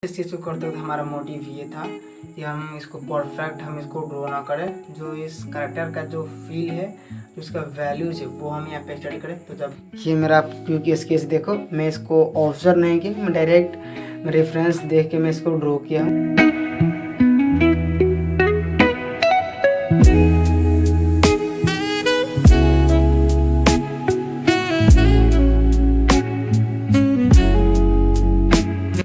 इस चीज़ को करते वक्त हमारा मोटिव ये था कि हम इसको परफेक्ट हम इसको ड्रॉ ना करें। जो इस करेक्टर का जो फील है, जो इसका वैल्यूज है, वो हम यहाँ पे स्टडी करें। तो जब ये मेरा क्योंकि स्केच देखो, मैं इसको ऑब्जर्व नहीं किया, मैं डायरेक्ट रेफरेंस देख के मैं इसको ड्रॉ किया हूँ।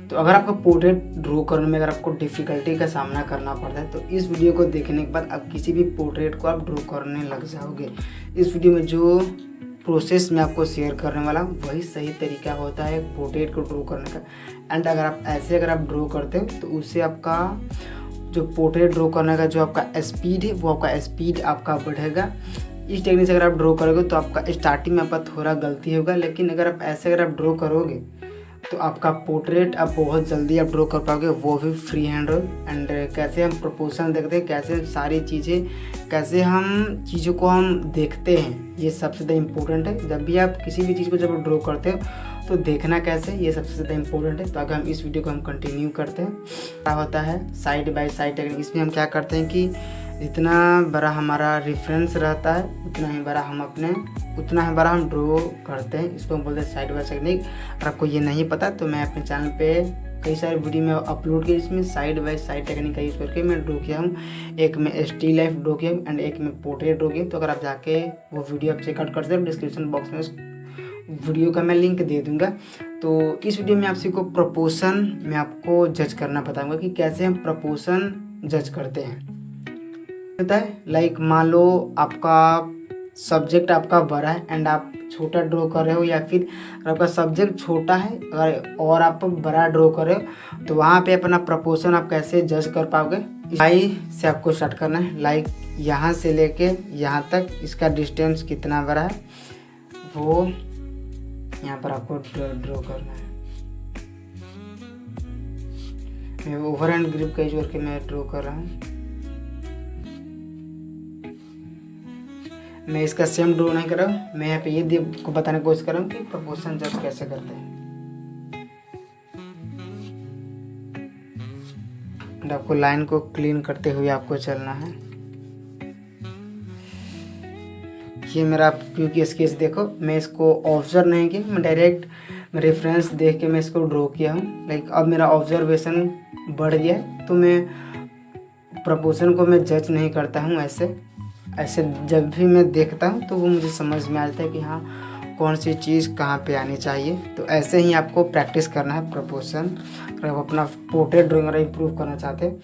तो अगर आपको पोर्ट्रेट ड्रॉ करने में अगर आपको डिफ़िकल्टी का सामना करना पड़ता है तो इस वीडियो को देखने के बाद आप किसी भी पोर्ट्रेट को आप ड्रॉ करने लग जाओगे। इस वीडियो में जो प्रोसेस मैं आपको शेयर करने वाला हूँ वही सही तरीका होता है पोर्ट्रेट को ड्रॉ करने का। एंड अगर आप ड्रॉ करते हो तो उससे आपका जो पोर्ट्रेट ड्रॉ करने का जो आपका स्पीड है वो आपका बढ़ेगा। इस टेक्निक से अगर आप ड्रॉ करोगे तो आपका स्टार्टिंग में आपका थोड़ा गलती होगा, लेकिन अगर आप ड्रॉ करोगे तो आपका पोर्ट्रेट आप बहुत जल्दी आप ड्रॉ कर पाओगे, वो भी फ्री हैंड। एंड कैसे हम प्रोपोर्शन देखते हैं, कैसे सारी चीज़ें, कैसे हम चीज़ों को हम देखते हैं, ये सबसे ज़्यादा इम्पोर्टेंट है। जब भी आप किसी भी चीज़ को जब ड्रॉ करते हो तो देखना कैसे, ये सबसे ज़्यादा इम्पोर्टेंट है। तो अगर हम इस वीडियो को हम कंटिन्यू करते हैं, क्या होता है साइड बाय साइड टेक्निक। इसमें हम क्या करते हैं कि जितना बड़ा हमारा रेफरेंस रहता है उतना ही बड़ा हम ड्रॉ करते हैं। इसको हम बोलते हैं साइड बाय साइड टेक्निक। अगर आपको ये नहीं पता तो मैं अपने चैनल पे कई सारे वीडियो में अपलोड किए, इसमें साइड बाय साइड टेक्निक का यूज़ करके मैं ड्रॉ किया हूँ। एक में स्टिल लाइफ ड्रॉ किया हूँ एंड एक में पोर्ट्रेट ड्रॉ किया। तो अगर आप जाके वो वीडियो आप चेकआउट कर सकते हो, डिस्क्रिप्शन बॉक्स में उस वीडियो का मैं लिंक दे दूँगा। तो इस वीडियो में आपसे को प्रपोर्शन मैं आपको जज करना बताऊँगा कि कैसे हम प्रपोर्शन जज करते हैं। होता है लाइक मान लो आपका सब्जेक्ट आपका बड़ा है एंड आप छोटा ड्रॉ कर रहे हो, या फिर आपका सब्जेक्ट छोटा है अगर और आप बड़ा ड्रॉ कर रहे हो तो वहाँ पे अपना प्रपोर्शन आप कैसे जज कर पाओगे। आई से आपको स्टार्ट करना है। लाइक यहाँ से लेके यहाँ तक इसका डिस्टेंस कितना बड़ा है वो यहाँ पर आपको ड्रॉ करना है। मैं ओवर हैंड ग्रिप का यूज करके मैं ड्रॉ कर रहा हूँ। मैं इसका सेम ड्रॉ नहीं कर रहा हूँ, मैं यहाँ पे ये को बताने की कोशिश कर रहा हूँ कि प्रपोर्शन जज कैसे करते हैं। एंड आपको लाइन को क्लीन करते हुए आपको चलना है। ये मेरा क्योंकि स्केच देखो, मैं इसको ऑब्जर्व नहीं किया, मैं डायरेक्ट रेफरेंस देख के मैं इसको ड्रॉ किया हूँ। लाइक अब मेरा ऑब्जर्वेशन बढ़ गया है तो मैं प्रपोर्शन को मैं जज नहीं करता हूँ। ऐसे जब भी मैं देखता हूँ तो वो मुझे समझ में आ जाता है कि हाँ कौन सी चीज़ कहाँ पे आनी चाहिए। तो ऐसे ही आपको प्रैक्टिस करना है प्रपोर्शन। अगर आप अपना पोर्ट्रेट ड्राइंग और इम्प्रूव करना चाहते हैं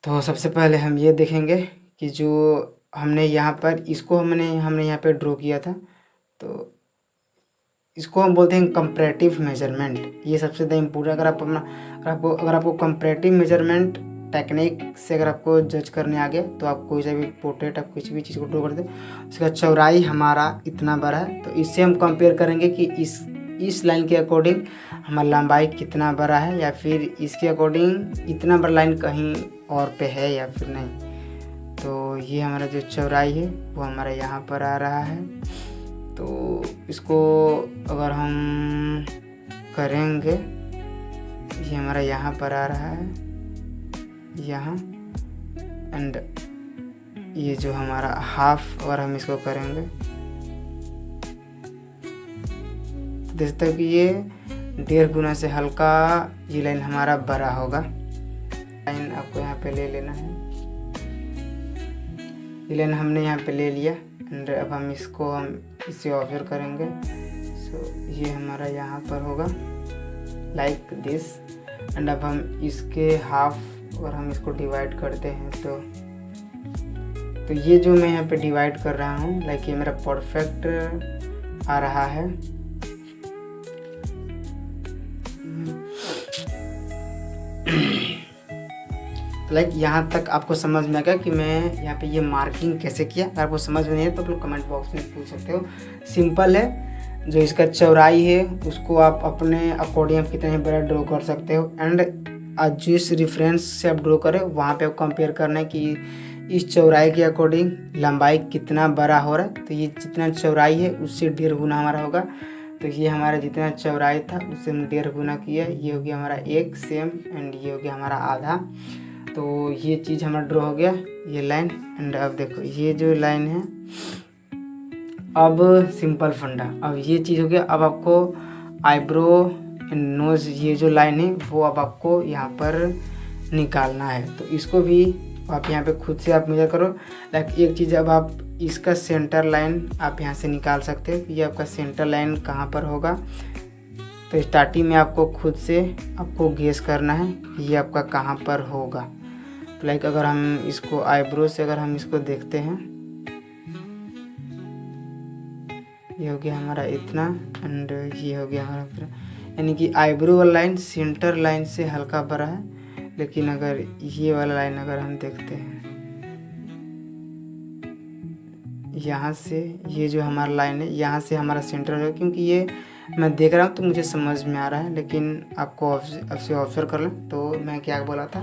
तो सबसे पहले हम ये देखेंगे कि जो हमने यहाँ पर इसको हमने यहाँ पे ड्रॉ किया था, तो इसको हम बोलते हैं कंपैरेटिव मेजरमेंट। ये सबसे ज़्यादा इम्पोर्टेंट। अगर आपको कंपैरेटिव मेजरमेंट टेक्निक से अगर आपको जज करने आ गया तो आप कोई सा भी पोर्ट्रेट आप किसी भी चीज़ को ड्रॉ करते हैं, उसका चौड़ाई हमारा इतना बड़ा है तो इससे हम कंपेयर करेंगे कि इस लाइन के अकॉर्डिंग हमारा लंबाई कितना बड़ा है, या फिर इसके अकॉर्डिंग इतना बड़ा लाइन कहीं और पे है या फिर नहीं। तो ये हमारा जो चौड़ाई है वो हमारा यहाँ पर आ रहा है। तो इसको अगर हम करेंगे, ये हमारा यहाँ पर आ रहा है यहाँ, एंड ये जो हमारा हाफ अगर हम इसको करेंगे देख सकते हो कि ये 1.5 गुना से हल्का ये लाइन हमारा बड़ा होगा। लाइन आपको यहाँ पे ले लेना है। ये लाइन हमने यहाँ पे ले लिया एंड अब हम इसे ऑब्जर्व करेंगे। सो ये हमारा यहाँ पर होगा लाइक दिस। एंड अब हम इसके हाफ और हम इसको डिवाइड करते हैं तो ये जो मैं यहाँ पे डिवाइड कर रहा हूँ लाइक ये मेरा परफेक्ट आ रहा है। लाइक यहाँ तक आपको समझ में आ गया कि मैं यहाँ पे ये मार्किंग कैसे किया। अगर आपको समझ में नहीं है तो आप लोग कमेंट बॉक्स में पूछ सकते हो। सिंपल है, जो इसका चौड़ाई है उसको आप अपने अकॉर्डिंग आप कितना ही बड़ा ड्रॉ कर सकते हो। एंड जिस रेफरेंस से आप ड्रॉ करें वहाँ पे आप कंपेयर करना है कि इस चौड़ाई के अकॉर्डिंग लंबाई कितना बड़ा हो रहा है। तो ये जितना चौड़ाई है उससे 1.5 गुना हमारा होगा तो ये हमारा जितना चौड़ाई था उससे 1.5 गुना किया, ये हो गया हमारा 1 सेम एंड ये हो गया हमारा आधा। तो ये चीज़ हमारा ड्रॉ हो गया, ये लाइन। एंड अब देखो ये जो लाइन है, अब सिंपल फंडा, अब ये चीज़ हो गया। अब आपको आईब्रो एंड नोज़ ये जो लाइन है वो अब आपको यहाँ पर निकालना है। तो इसको भी आप यहाँ पे खुद से आप मेजर करो। लाइक एक चीज़, अब आप इसका सेंटर लाइन आप यहाँ से निकाल सकते हो। ये आपका सेंटर लाइन कहाँ पर होगा, तो स्टार्टिंग में आपको खुद से आपको गेस करना है ये आपका कहाँ पर होगा। तो लाइक अगर हम इसको आईब्रो से अगर हम इसको देखते हैं, ये हो गया हमारा इतना एंड ये हो गया हमारा इतना, यानी कि आईब्रो वाला लाइन सेंटर लाइन से हल्का बड़ा है। लेकिन अगर ये वाला लाइन अगर हम देखते हैं यहाँ से, ये जो हमारा लाइन है यहाँ से हमारा सेंटर है, क्योंकि ये मैं देख रहा हूँ तो मुझे समझ में आ रहा है, लेकिन आपको आपसे ऑब्जर्व कर लें। तो मैं क्या बोला था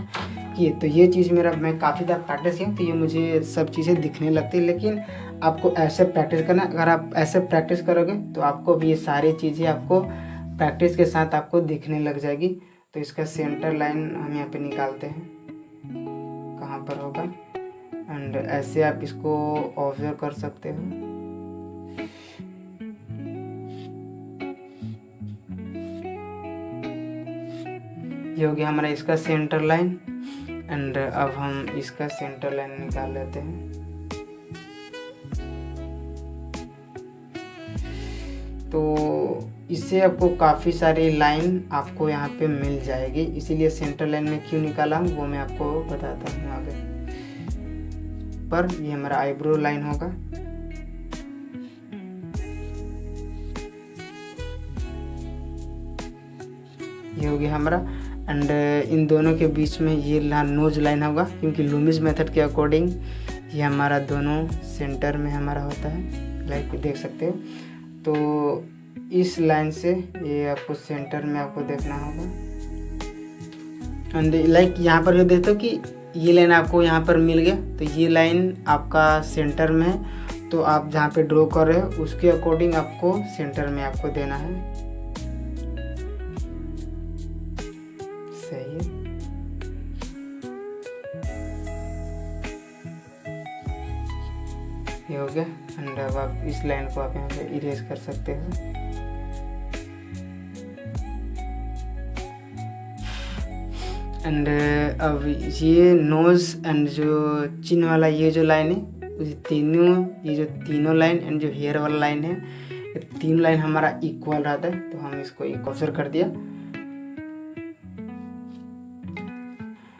कि तो ये चीज़ मेरा मैं काफ़ी ज़्यादा प्रैक्टिस किया तो ये मुझे सब चीज़ें दिखने लगती है। लेकिन आपको ऐसे प्रैक्टिस करना, अगर आप ऐसे प्रैक्टिस करोगे तो आपको भी ये सारी चीज़ें आपको प्रैक्टिस के साथ आपको दिखने लग जाएगी। तो इसका सेंटर लाइन हम यहाँ पे निकालते हैं कहाँ पर होगा, एंड ऐसे आप इसको ऑब्जर्व कर सकते हो। ये हो गया हमारा इसका सेंटर लाइन एंड अब हम इसका सेंटर लाइन निकाल लेते हैं। तो इससे आपको काफ़ी सारी लाइन आपको यहाँ पे मिल जाएगी, इसीलिए सेंटर लाइन में क्यों निकाला हूँ वो मैं आपको बताता हूँ आगे। पर ये हमारा आईब्रो लाइन होगा, ये हो गया हमारा। एंड इन दोनों के बीच में ये नोज लाइन होगा, क्योंकि लूमिस मेथड के अकॉर्डिंग ये हमारा दोनों सेंटर में हमारा होता है, लाइक देख सकते हो। तो इस लाइन से ये आपको सेंटर में आपको देखना होगा। एंड लाइक यहाँ पर जो देखते हो कि ये लाइन आपको यहाँ पर मिल गया, तो ये लाइन आपका सेंटर में है। तो आप जहाँ पे ड्रॉ कर रहे हो उसके अकॉर्डिंग आपको सेंटर में आपको देना है, सही है। ये हो गया। एंड अब आप इस लाइन को आप यहाँ पे इरेज कर सकते हो। एंड अब ये नोज़ एंड जो चिन वाला ये जो लाइन है, ये जो तीनों लाइन एंड जो हेयर वाला लाइन है, ये तीनों लाइन हमारा इक्वल रहता है। तो हम इसको इक्वल कर दिया।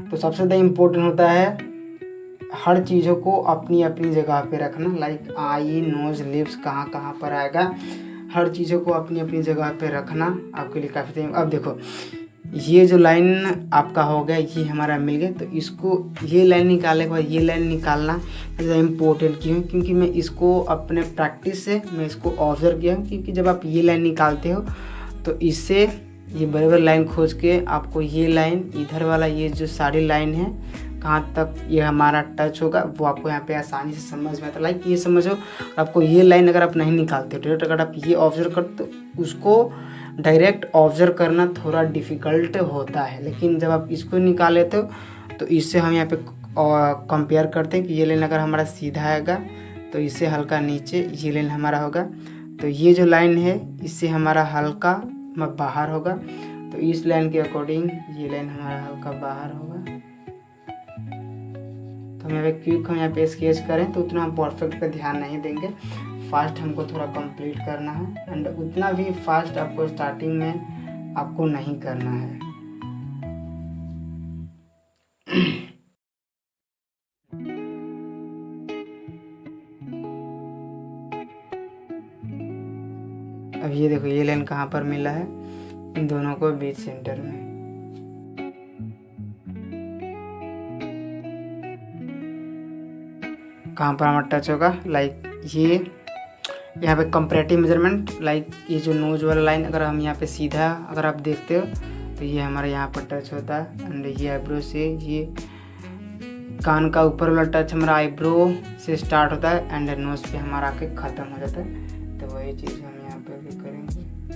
तो सबसे ज़्यादा इम्पोर्टेंट होता है हर चीज़ों को अपनी अपनी जगह पे रखना। लाइक आई, नोज, लिप्स कहाँ कहाँ पर आएगा, हर चीज़ों को अपनी अपनी जगह पे रखना आपके लिए काफ़ी टाइम। अब देखो ये जो लाइन आपका हो गया, ये हमारा मिल गया। तो इसको ये लाइन निकालने के बाद ये लाइन निकालना ज़्यादा इम्पोर्टेंट क्यों है, क्योंकि मैं इसको अपने प्रैक्टिस से मैं इसको ऑब्जर्व किया हूँ। क्योंकि जब आप ये लाइन निकालते हो तो इससे ये बराबर लाइन खोज के आपको ये लाइन इधर वाला ये जो सारी लाइन है कहाँ तक ये हमारा टच होगा वो आपको यहाँ पे आसानी से समझ में आता है। लाइक ये समझो, आपको ये लाइन अगर आप नहीं निकालते हो डायरेक्ट, अगर आप ये ऑब्जर्व करते तो उसको डायरेक्ट ऑब्जर्व करना थोड़ा डिफ़िकल्ट होता है। लेकिन जब आप इसको निकाल लेते हो तो इससे हम यहाँ पे कंपेयर करते हैं कि ये लाइन अगर हमारा सीधा आएगा तो इससे हल्का नीचे ये लाइन हमारा होगा। तो ये जो लाइन है इससे हमारा हल्का बाहर होगा। तो इस लाइन के अकॉर्डिंग ये लाइन हमारा हल्का बाहर होगा। तो हम यहाँ पे क्विक हम यहाँ पे स्केच करें तो उतना हम परफेक्ट पे ध्यान नहीं देंगे, फास्ट हमको थोड़ा कंप्लीट करना है। एंड उतना भी फास्ट आपको स्टार्टिंग में आपको नहीं करना है। अब ये देखो ये लाइन कहाँ पर मिला है, इन दोनों को बीच सेंटर में। कहाँ पर हमारा टच होगा, लाइक ये यहाँ पे कंपैरेटिव मेजरमेंट। लाइक ये जो नोज वाला लाइन अगर हम यहाँ पे सीधा अगर आप देखते हो तो ये हमारा यहाँ पर टच होता है। एंड ये आईब्रो से ये कान का ऊपर वाला टच हमारा आईब्रो से स्टार्ट होता है एंड नोज पे हमारा आके ख़त्म हो जाता है। तो वही चीज़ हम यहाँ पे भी करेंगे।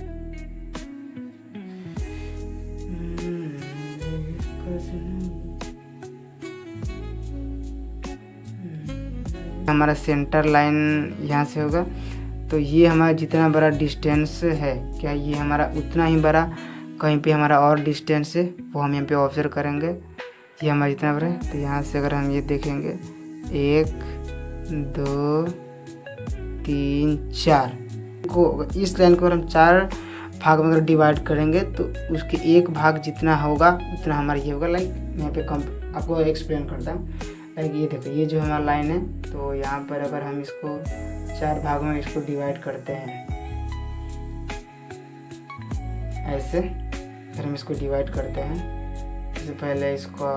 हमारा सेंटर लाइन यहाँ से होगा। तो ये हमारा जितना बड़ा डिस्टेंस है, क्या ये हमारा उतना ही बड़ा कहीं पे हमारा और डिस्टेंस है, वो हम यहाँ पे ऑब्जर्व करेंगे। ये हमारा जितना बड़ा है, तो यहाँ से अगर हम ये देखेंगे 1 2 3 4 को, इस लाइन को अगर हम 4 भाग में अगर डिवाइड करेंगे तो उसके एक भाग जितना होगा उतना हमारा ये होगा। लाइक यहाँ पे आपको एक्सप्लेन करता हूँ। लाइक ये देखो, ये जो हमारा लाइन है, तो यहाँ पर अगर हम इसको 4 भागों में इसको डिवाइड करते हैं ऐसे, अगर हम इसको डिवाइड करते हैं, सबसे पहले इसका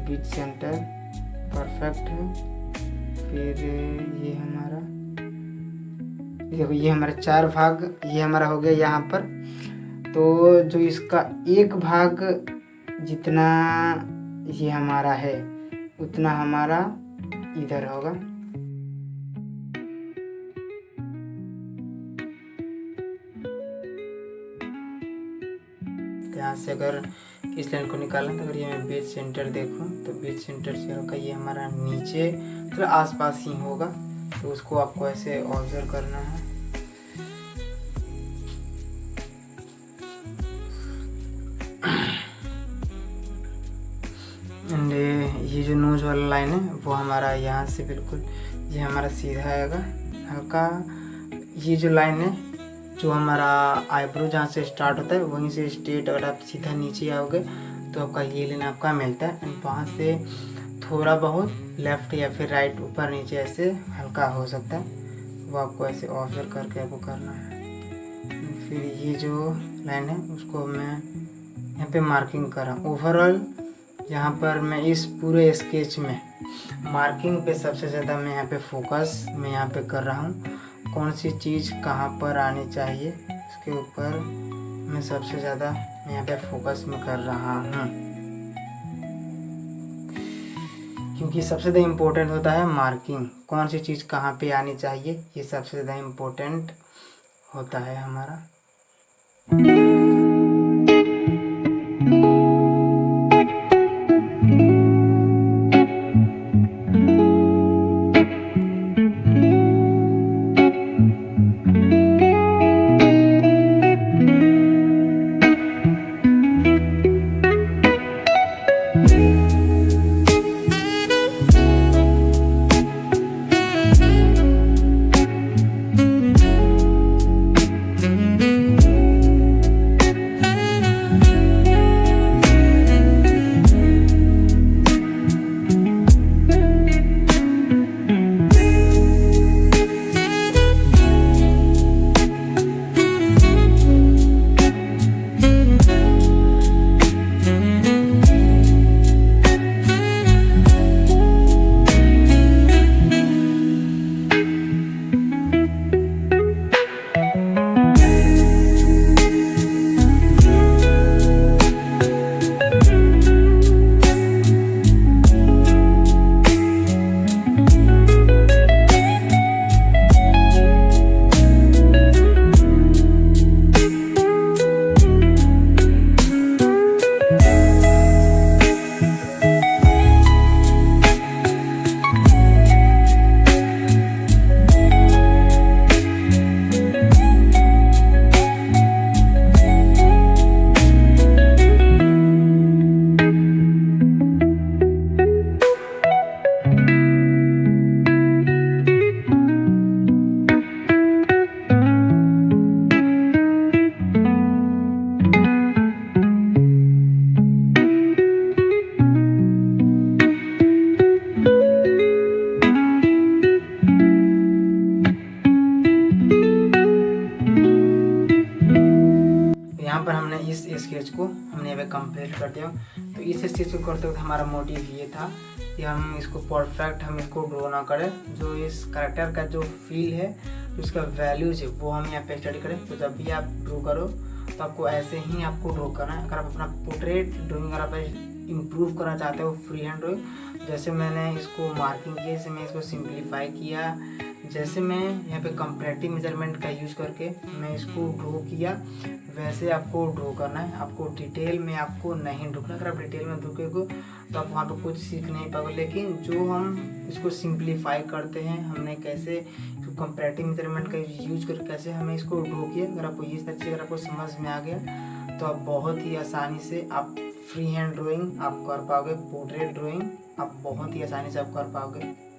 बीच सेंटर परफेक्ट है, फिर ये हमारा देखो, ये हमारा 4 भाग ये हमारा हो गया यहाँ पर। तो जो इसका एक भाग जितना ये हमारा है उतना हमारा इधर होगा। यहाँ से अगर इस लाइन को निकालें तो अगर ये मैं बीच सेंटर देखूं तो बीच सेंटर से होगा ये हमारा नीचे थोड़ा आसपास ही होगा। तो उसको आपको ऐसे ऑब्जर्व करना है। एंड ये जो नोज वाला लाइन है वो हमारा यहाँ से बिल्कुल ये हमारा सीधा आएगा हल्का। ये जो लाइन है जो हमारा आईब्रो जहाँ से स्टार्ट होता है वहीं से स्ट्रेट अगर आप सीधा नीचे आओगे तो आपका ये लाइन आपका मिलता है। एंड वहाँ से थोड़ा बहुत लेफ़्ट या फिर राइट ऊपर नीचे ऐसे हल्का हो सकता है, वो आपको ऐसे ऑब्जर्व करके आपको करना है। फिर ये जो लाइन है उसको मैं यहाँ पे मार्किंग कर रहा हूँ। ओवरऑल यहाँ पर मैं इस पूरे स्केच में मार्किंग पे सबसे ज़्यादा मैं यहाँ पे फोकस मैं यहाँ पे कर रहा हूँ। कौन सी चीज़ कहाँ पर आनी चाहिए उसके ऊपर मैं सबसे ज़्यादा मैं यहाँ पे फोकस में कर रहा हूँ, क्योंकि सबसे ज़्यादा इम्पोर्टेंट होता है मार्किंग। कौन सी चीज़ कहाँ पे आनी चाहिए ये सबसे ज़्यादा इम्पोर्टेंट होता है हमारा। इस स्केच को हमने यहाँ पे कंप्लीट कर दिया। तो इस स्केच को करते वक्त हमारा मोटिव ये था कि हम इसको परफेक्ट हम इसको ड्रॉ ना करें, जो इस कैरेक्टर का जो फील है जो इसका वैल्यूज है वो हम यहाँ पे स्टडी करें। तो जब भी आप ड्रॉ करो तो आपको ऐसे ही आपको ड्रॉ करना है। अगर आप अपना पोर्ट्रेट ड्राइंग अगर आप इम्प्रूव करना चाहते हो फ्री हैंड ड्राइंग, जैसे मैंने इसको मार्किंग किया, जैसे मैं इसको सिंप्लीफाई किया जैसे मैं यहाँ पे कंपैरेटिव मेजरमेंट का यूज़ करके मैं इसको ड्रॉ किया, वैसे आपको ड्रॉ करना है। आपको डिटेल में आपको नहीं ढूंढना। अगर आप डिटेल में ढूंढोगे तो आप वहाँ पे कुछ सीख नहीं पाओगे। लेकिन जो हम इसको सिंप्लीफाई करते हैं, हमने कैसे कंपैरेटिव मेजरमेंट का यूज करके कैसे हमें इसको ड्रॉ किया, अगर आपको ये सारी चीज़ अगर आपको समझ में आ गया तो आप बहुत ही आसानी से आप फ्री हैंड ड्राइंग आप कर पाओगे। पोर्ट्रेट ड्राइंग आप बहुत ही आसानी से आप कर पाओगे।